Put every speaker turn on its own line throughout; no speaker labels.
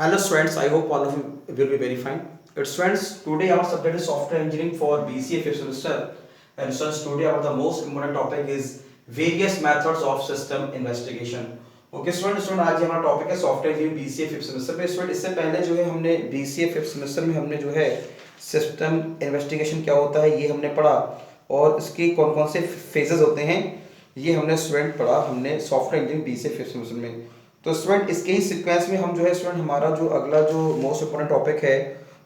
Hello students, I hope all of you will be very fine. Students, today our subject is software engineering for BCA fifth semester. And students, today our the most important topic is various methods of system investigation. Okay student आज हमारा topic है software engineering BCA fifth semester पे। Student इससे पहले जो है हमने BCA fifth semester में हमने जो है सिस्टम इन्वेस्टिगेशन क्या होता है ये हमने पढ़ा, और इसके कौन कौन से फेजेस होते हैं ये हमने स्टूडेंट पढ़ा हमने software engineering BCA fifth semester में। तो स्टूडेंट इसके ही सीक्वेंस में हम जो है स्टूडेंट हमारा जो अगला जो मोस्ट इम्पोर्टेंट टॉपिक है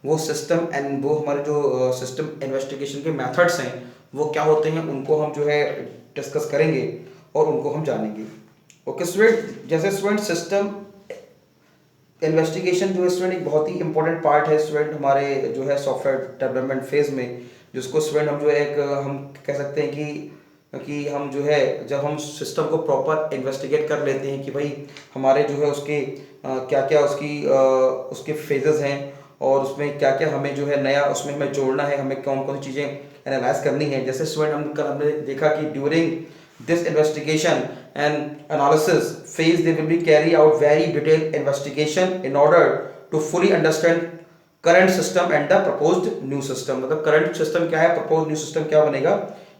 वो सिस्टम एंड वो हमारे जो सिस्टम इन्वेस्टिगेशन के मेथड्स हैं वो क्या होते हैं उनको हम जो है डिस्कस करेंगे और उनको हम जानेंगे। ओके स्टूडेंट, जैसे स्टूडेंट सिस्टम इन्वेस्टिगेशन जो है स्टूडेंट एक बहुत ही इंपॉर्टेंट पार्ट है स्टूडेंट हमारे जो है सॉफ्टवेयर डेवलपमेंट फेज में, जिसको स्टूडेंट हम जो है एक हम कह सकते हैं कि हम जो है जब हम सिस्टम को प्रॉपर इन्वेस्टिगेट कर लेते हैं कि भाई हमारे जो है उसके क्या क्या उसके फेजेस हैं और उसमें क्या क्या हमें जो है नया उसमें हमें जोड़ना है, हमें कौन कौन सी चीज़ें एनालाइज करनी है। जैसे स्टूडेंट हमने देखा कि during this investigation and analysis phase they will be carry out very detailed investigation in order to fully understand current system and the proposed new system। मतलब current system क्या है, proposed new system क्या बनेगा,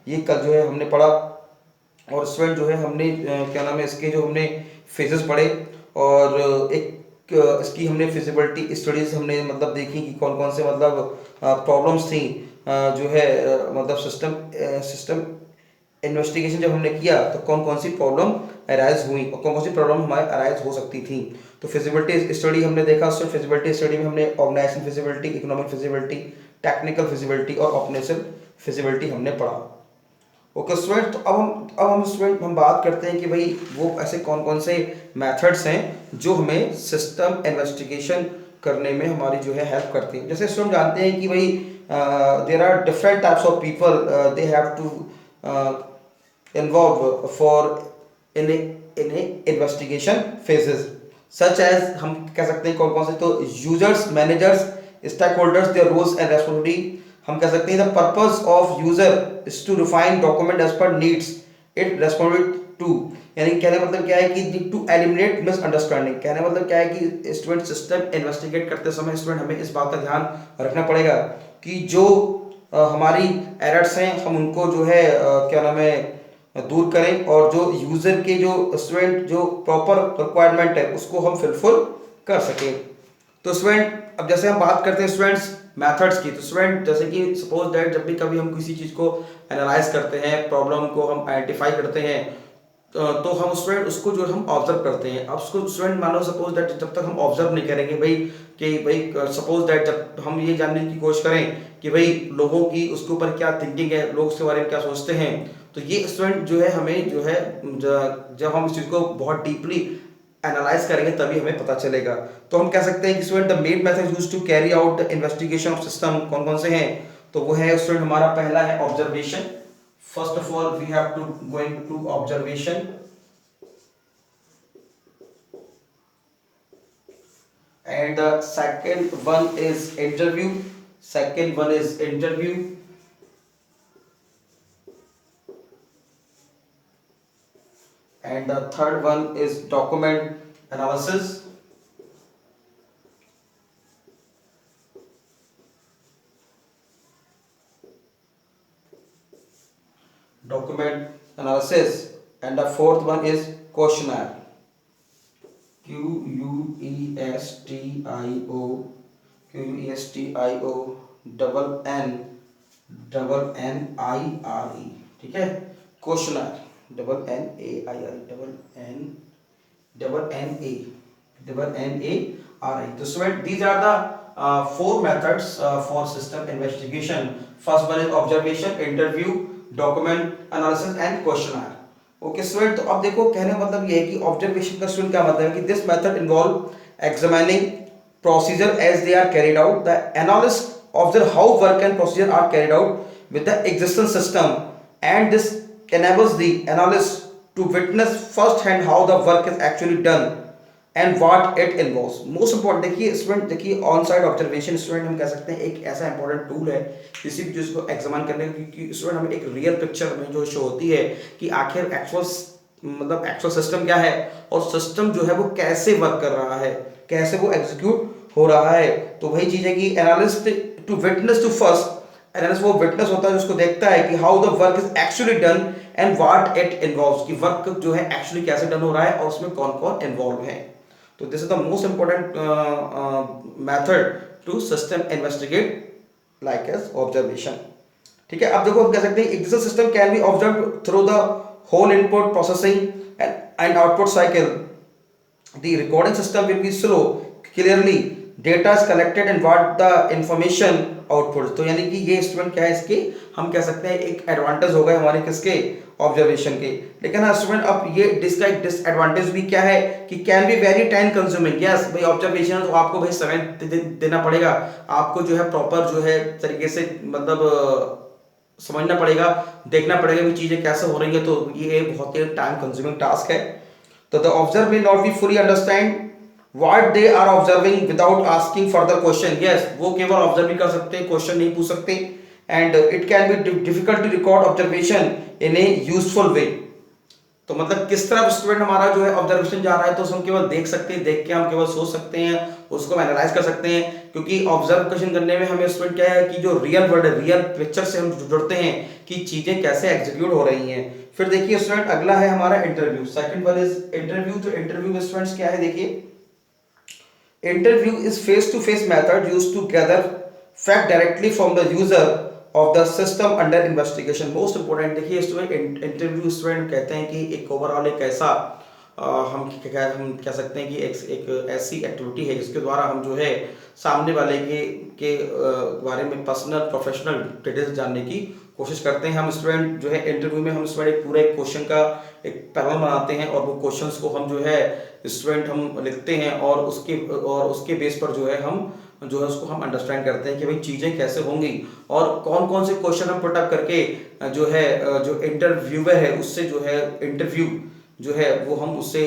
ये कल जो है हमने पढ़ा। और स्टूडेंट जो है हमने क्या नाम है इसके जो हमने फेजेस पढ़े और इसकी हमने फिजिबिलिटी स्टडीज हमने मतलब देखी कि कौन कौन से मतलब प्रॉब्लम्स थी जो है मतलब सिस्टम इन्वेस्टिगेशन जब हमने किया तो कौन कौन सी प्रॉब्लम अराइज हुई और कौन कौन सी प्रॉब्लम हमारे अराइज हो सकती थी। तो फिजिबिलिटी स्टडी हमने देखा, उसमें फिजिबिलिटी स्टडी में हमने organisation feasibility, economic feasibility, technical feasibility और ऑपरेशनल फिजिबिलिटी हमने पढ़ा। ओके स्टूडेंट, तो अब हम बात करते हैं कि भाई वो ऐसे कौन कौन से मेथड्स हैं जो हमें सिस्टम इन्वेस्टिगेशन करने में हमारी जो है हेल्प करती हैं। जैसे स्टूडेंट जानते हैं कि भाई there are different types of people they have to involved for in a investigation phases such as हम कह सकते हैं कौन कौन से, तो users, managers, stakeholders, their roles and responsibility. हम कह सकते हैं the purpose of user is to refine document as per needs it responsibility to, यानी कहने मतलब क्या है कि टू एलिमिनेट मिसअंडरस्टैंडिंग। कहने मतलब क्या है कि स्टूडेंट सिस्टम इन्वेस्टिगेट करते समय स्टूडेंट हमें इस बात का ध्यान रखना पड़ेगा कि जो हमारी एरर्स हैं हम उनको जो है क्या नाम है दूर करें और जो यूजर के जो स्टूडेंट जो प्रॉपर रिक्वायरमेंट है उसको हम फुलफिल कर सकें। तो स्टूडेंट अब जैसे हम बात करते हैं स्टूडेंट्स मेथड्स की, तो स्टूडेंट जैसे कि सपोज दैट जब भी कभी हम किसी चीज़ को एनालाइज करते हैं, प्रॉब्लम को हम आइडेंटिफाई करते हैं तो हम स्टूडेंट उसको जो हम ऑब्जर्व करते हैं। अब उसको स्टूडेंट मान लो सपोज दैट जब तक हम ऑब्जर्व नहीं करेंगे भाई कि भाई सपोज दैट जब हम ये जानने की कोशिश करें कि भाई लोगों की उसके ऊपर क्या थिंकिंग है, लोग उसके बारे में क्या सोचते हैं, तो ये स्टूडेंट जो है हमें जो है जब हम इस चीज़ को बहुत डीपली एनालाइज करेंगे तभी हमें पता चलेगा। तो हम कह सकते हैं कि student the main method used to carry out the investigation of system कौन कौन से हैं, तो वो है स्टूडेंट हमारा पहला है observation. First of all, we have to going to observation, and the second one is interview. Second one is interview, and the third one is document analysis. Document analysis, and the fourth one is questionnaire. QUESTIO NNIRE, ठीक है, questionnaire NNAIRE। तो student these are the four methods for system investigation. First one is observation, interview, document analysis and questionnaire। Okay student, तो अब देखो कहने का मतलब ये है कि ऑब्जर्वेशन का स्टूडेंट क्या मतलब है कि this method involve examining procedure as they are carried out, the analyst observe how work and procedure are carried out with the existing system and this enables the analyst to witness first hand how the work is actually done and what it involves। Most important देखिए student, देखिए on side observation student हम कह सकते हैं एक ऐसा important tool है किसी भी चीज़ को एग्जामिन करने की, क्योंकि स्टूडेंट हमें एक रियल पिक्चर में जो शो होती है कि आखिर एक्चुअल मतलब एक्चुअल सिस्टम क्या है और सिस्टम जो है वो कैसे वर्क कर रहा है, कैसे वो एग्जीक्यूट हो रहा है। तो वही चीज है कि analyst to witness to first, analyst वो विटनेस होता है जिसको देखता है कि how the work is actually done and what it involves, कि वर्क जो है एक्चुअली कैसे डन हो रहा है और उसमें कौन कौन इन्वॉल्व है। तो this is the most important method to system investigate like as observation. ठीक है, अब देखो हम कह सकते हैं existing system can be observe through the whole input processing and output cycle. The recording system will be slow, clearly data is collected and what the information output. तो यानी कि ये स्टूडेंट क्या है, इसके हम कह सकते हैं एक एडवांटेज होगा हमारे किसके, ऑब्जर्वेशन के। लेकिन हाँ स्टूडेंट, अब ये इसका एक डिसएडवांटेज भी क्या है कि can be very time consuming. Yes भाई, ऑब्जर्वेशन तो आपको भाई समय देना पड़ेगा, आपको जो है प्रॉपर जो है तरीके से मतलब समझना पड़ेगा, देखना पड़ेगा कि चीजें कैसे हो रही है। तो ये बहुत ही टाइम कंज्यूमिंग टास्क है। तो the observer will not be fully understand what they are observing without asking further question. Yes, वो केवल ऑब्जर्व ही कर सकते हैं, क्वेश्चन नहीं पूछ सकते। And it can be difficult to record observation in a useful way. तो मतलब किस तरह स्टूडेंट हमारा जो है ऑब्जर्वेशन जा रहा है, तो हम केवल देख सकते हैं, देख के हम केवल सोच सकते हैं, उसको एनालाइज कर सकते हैं। क्योंकि ऑब्जर्वेशन करने में हमें स्टूडेंट क्या है कि जो रियल वर्ल्ड है, रियल पिक्चर से हम जुड़ते हैं कि चीजें कैसे एग्जीक्यूट हो रही हैं। फिर देखिए स्टूडेंट, अगला है हमारा interview. Second one is interview. तो इंटरव्यू में स्टूडेंट्स क्या है, देखिए interview is face to face method used to gather fact directly from the user of the system under investigation. Most important देखिए स्टूडेंट, इंटरव्यू स्टूडेंट कहते हैं कि एक ओवरऑल एक ऐसा हम कह सकते हैं कि एक ऐसी एक्टिविटी है जिसके द्वारा हम जो है सामने वाले के बारे में पर्सनल प्रोफेशनल डिटेल्स जानने की कोशिश करते हैं। हम स्टूडेंट जो है इंटरव्यू में हम स्टूडेंट एक पूरा एक क्वेश्चन का एक पैनल बनाते हैं और वो क्वेश्चंस को हम जो है स्टूडेंट हम लिखते हैं और उसके बेस पर जो है हम जो है उसको हम अंडरस्टैंड करते हैं कि भाई चीजें कैसे होंगी और कौन कौन से क्वेश्चन हम पुट अप करके जो है जो इंटरव्यूअर है उससे जो है इंटरव्यू जो है वो हम उससे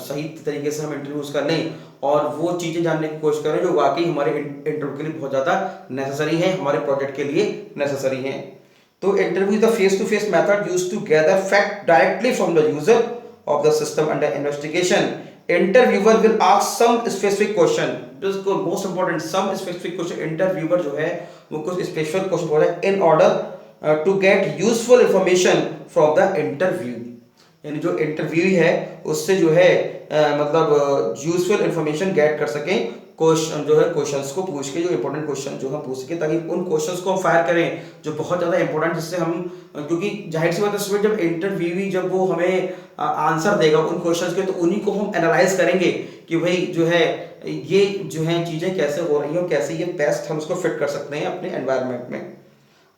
सही तरीके से हम इंटरव्यूज कर लें और वो चीजें जानने की कोशिश करें जो वाकई हमारे इंटरव्यू के लिए बहुत ज्यादा नेसेसरी है, हमारे प्रोजेक्ट के लिए नेसेसरी है। तो interview is the face to face method used to gather fact directly from the user of the system under investigation. Interviewer will ask some specific question, बिल्कुल most important, some specific question. Interviewer जो है वो कुछ specific question बोल रहा है in order to get useful information from the interview. यानी जो इंटरव्यू है उससे जो है मतलब यूजफुल इंफॉर्मेशन गेट कर सकें, क्वेश्चन जो है क्वेश्चंस को पूछ के जो इंपॉर्टेंट क्वेश्चन जो हम पूछ सके ताकि उन क्वेश्चंस को हम फायर करें जो बहुत ज़्यादा इंपॉर्टेंट, जिससे हम क्योंकि जाहिर सी बात है स्टूडेंट जब इंटरव्यूअर जब वो हमें आंसर देगा उन क्वेश्चंस के तो उन्हीं को हम एनालाइज करेंगे कि भाई जो है ये जो है चीज़ें कैसे हो रही हैं और कैसे ये बेस्ट हम उसको फिट कर सकते हैं अपने एनवायरनमेंट में।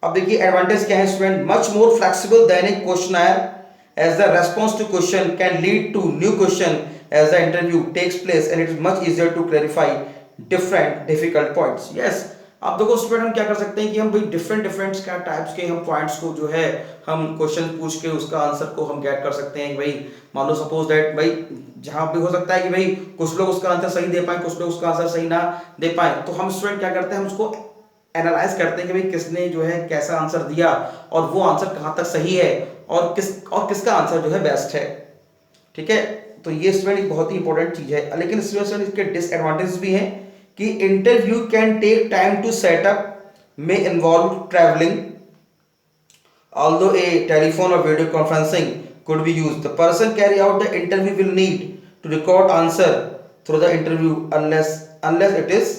अब देखिए एडवांटेज क्या है student, much more flexible than a questionnaire as the response to question can lead to new question as the interview takes place and it is much easier to clarify different difficult points. Yes, अब देखो student हम क्या कर सकते हैं कि हम भाई डिफरेंट टाइप्स के हम पॉइंट्स को जो है हम क्वेश्चन पूछ के उसका आंसर को हम गेट कर सकते हैं। भाई मान लो सपोज दैट भाई जहां भी हो सकता है कि भाई कुछ लोग उसका आंसर सही दे पाए, कुछ लोग उसका आंसर सही ना दे पाए, तो हम स्टूडेंट क्या करते हैं हम उसको एनालाइज करते हैं कि भाई किसने जो है कैसा आंसर दिया और वो आंसर कहाँ तक सही है और किसका आंसर जो है बेस्ट है। ठीक है, तो ये स्टूडेंट एक बहुत ही इंपॉर्टेंट चीज है। लेकिन स्टूडेंट इसके डिसएडवांटेज भी हैं कि interview can take time to set up, may involve travelling, although a telephone or video conferencing could be used, the person carry out the interview will need to record answer through the interview unless it is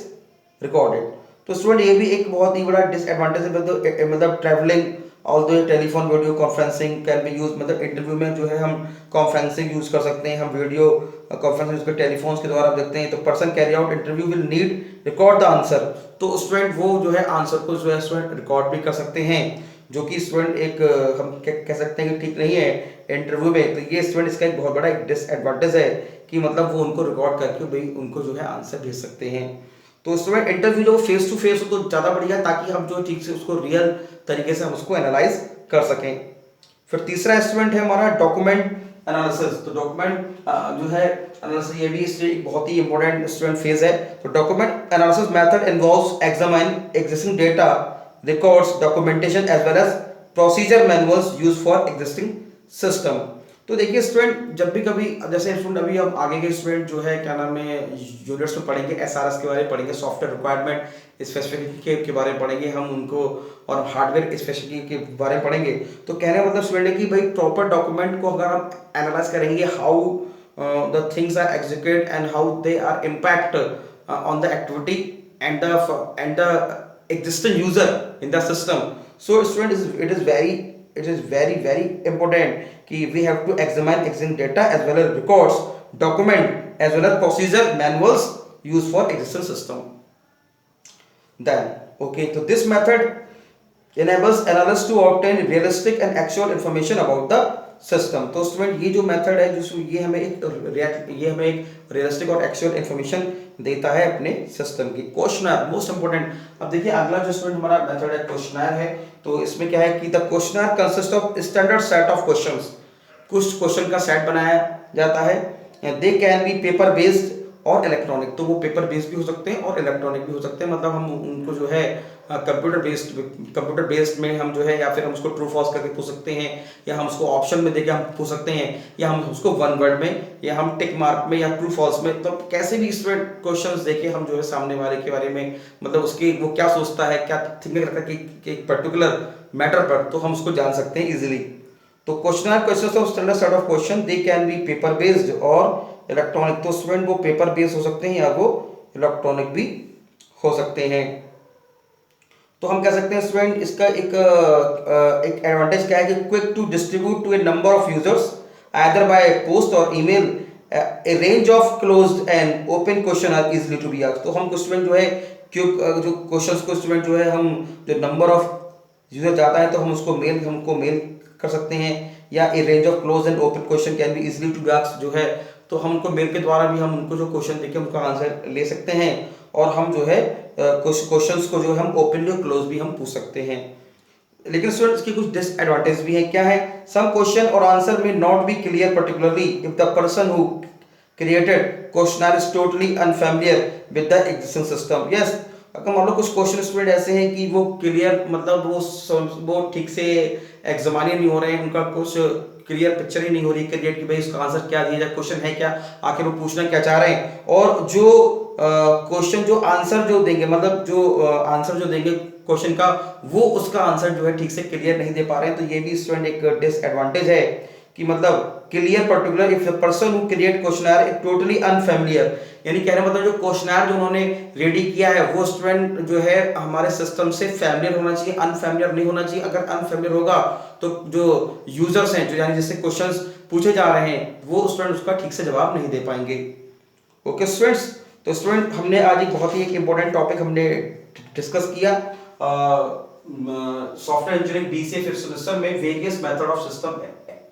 recorded। तो student ये भी एक बहुत ही बड़ा disadvantage है, मतलब travelling although telephone video conferencing can be use, मतलब interview में जो है हम कॉन्फ्रेंसिंग यूज कर सकते हैं, हम वीडियो कॉन्फ्रेंसिंग यूज कर टेलीफोन के द्वारा देखते हैं। तो person carry out interview will need record the answer, तो स्टूडेंट वो जो है आंसर को जो है स्टूडेंट रिकॉर्ड भी कर सकते हैं, जो कि स्टूडेंट एक हम कह सकते हैं कि ठीक नहीं है इंटरव्यू में। तो ये स्टूडेंट इसका एक बहुत बड़ा एक डिसएडवांटेज है कि मतलब वो उनको रिकॉर्ड करके भाई उनको जो है आंसर भेज सकते हैं। तो स्टूडेंट इंटरव्यू जो फेस टू फेस हो तो ज़्यादा बढ़िया है ताकि हम जो ठीक से उसको रियल तरीके से हम उसको एनालाइज कर सकें। फिर तीसरा स्टूडेंट है हमारा डॉक्यूमेंट एनालिसिस। तो डॉक्यूमेंट जो है एनालिसिस ये भी इसलिए एक बहुत ही इंपॉर्टेंट स्टूडेंट फेज है। तो document analysis method involves examine existing data, records, documentation as well as procedure manuals used for existing system. तो देखिए स्टूडेंट, जब भी कभी जैसे स्टूडेंट अभी हम आगे के स्टूडेंट जो है क्या नाम है यूनिट्स में पढ़ेंगे, एसआरएस के बारे में पढ़ेंगे, सॉफ्टवेयर रिक्वायरमेंट स्पेसिफिक के बारे में पढ़ेंगे हम उनको, और हार्डवेयर स्पेसिफिक के बारे में पढ़ेंगे। तो कहने का मतलब स्टूडेंट है कि भाई प्रॉपर डॉक्यूमेंट को अगर हम एनालाइज करेंगे, how the things are executed and how they are impact on the activity and the existing user in the system. So student, it is very important कि we have to examine existing data as well as records, document as well as procedure manuals used for existing system. Then okay, so this method enables analysts to obtain realistic and actual information about the system. तो student ये जो method है जो ये हमें एक realistic और actual information देता है अपने सिस्टम की। Questionnaire most important. अब देखिए अगला जो स्टूडेंट हमारा मेथड है क्वेश्चनर है। तो इसमें क्या है कि the questionnaire consist of standard set of questions. कुछ क्वेश्चन का सेट बनाया जाता है। They can be paper based और इलेक्ट्रॉनिक। तो वो पेपर बेस्ड भी हो सकते हैं और इलेक्ट्रॉनिक भी हो सकते हैं। मतलब हम उनको जो है कंप्यूटर बेस्ड में हम जो है, या फिर हम उसको ट्रू फॉल्स करके पूछ सकते हैं, या हम उसको ऑप्शन में देके हम पूछ सकते हैं, या हम उसको वन वर्ड में, या हम टिक मार्क में, या ट्रू फॉल्स में। तो कैसे भी स्टूडेंट क्वेश्चंस देके हम जो है सामने वाले के बारे में, मतलब उसकी वो क्या सोचता है, क्या थिंकिंग रखता है कि एक पर्टिकुलर मैटर पर, तो हम उसको जान सकते हैं इजीली। तो question of standard set of question, they can be paper based और इलेक्ट्रॉनिक। तो स्टूडेंट वो पेपर बेस्ड हो सकते हैं या वो इलेक्ट्रॉनिक भी हो सकते हैं। तो हम कह सकते हैं स्टूडेंट इसका एक एडवांटेज क्या है कि quick to distribute to a number of users either by post और email, a range of closed and open question are easily to be asked. तो हम स्टूडेंट जो है जो क्वेश्चंस को स्टूडेंट जो है हम जो नंबर ऑफ यूजर जाता है तो हम उसको मेल कर सकते हैं, या a range of close and open question can be easily to be asked जो है, तो हम उनको मेल के द्वारा भी हम उनको जो क्वेश्चन देके उनका आंसर ले सकते हैं, और हम जो है कुछ क्वेश्चंस को जो हम ओपनली और क्लोज भी हम पूछ सकते हैं। लेकिन स्टूडेंट्स की कुछ डिसएडवांटेज भी है। क्या है? सम क्वेश्चन और आंसर में not be clear particularly if the person who created questionnaire is totally unfamiliar with the existing system. Yes, अगर मान लो कुछ क्वेश्चन स्टूडेंट ऐसे हैं कि वो क्लियर, मतलब वो ठीक से एग्जामिन नहीं हो रहे हैं, उनका कुछ क्लियर पिक्चर ही नहीं हो रही क्रिएट कि भाई इसका आंसर क्या दिया जाए, क्वेश्चन है क्या, आखिर वो पूछना क्या चाह रहे हैं, और जो क्वेश्चन जो आंसर जो देंगे, मतलब जो आंसर जो देंगे क्वेश्चन का, वो उसका आंसर जो है ठीक से क्लियर नहीं दे पा रहे हैं। तो ये भी स्टूडेंट एक डिसएडवांटेज है कि मतलब clear particular if the person who create questionnaire is totally unfamiliar, यानी कहने मतलब जो क्वेश्चनर जो उन्होंने रेडी किया है वो स्टूडेंट जो है हमारे सिस्टम से फैमिलियर होना चाहिए, अनफैमिलियर नहीं होना चाहिए। अगर अनफैमिलियर होगा तो जो यूजर्स हैं, जो यानी जिससे क्वेश्चंस पूछे जा रहे हैं, वो स्टूडेंट उसका ठीक से जवाब नहीं दे पाएंगे। ओके स्टूडेंट्स, तो स्टूडेंट हमने आज एक बहुत ही एक इंपॉर्टेंट टॉपिक हमने डिस्कस किया, software engineering BCA fifth semester में various method of system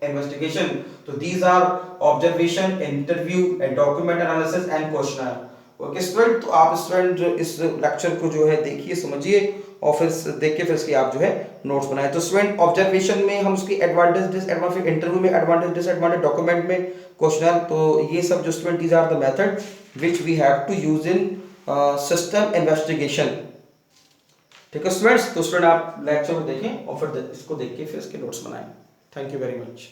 investigation. तो these are observation, interview and document analysis and questionnaire. Okay student, तो आप स्टूडेंट इस लेक्चर को जो है देखिए, समझिए, और फिर देख के फिर इसकी आप जो है नोट्स बनाए। तो स्टूडेंट ऑब्जर्वेशन में हम उसकी एडवांटेज डिसएडवांटेज, इंटरव्यू में एडवांटेज डिसएडवांटेज, डॉक्यूमेंट में क्वेश्चनर, तो ये सब जो student these are the method which we have to use in system investigation. ठीक है स्टूडेंट्स, तो स्टूडेंट आप लेक्चर को देखें और फिर इसको देख के फिर इसके नोट्स बनाएं। Thank you very much.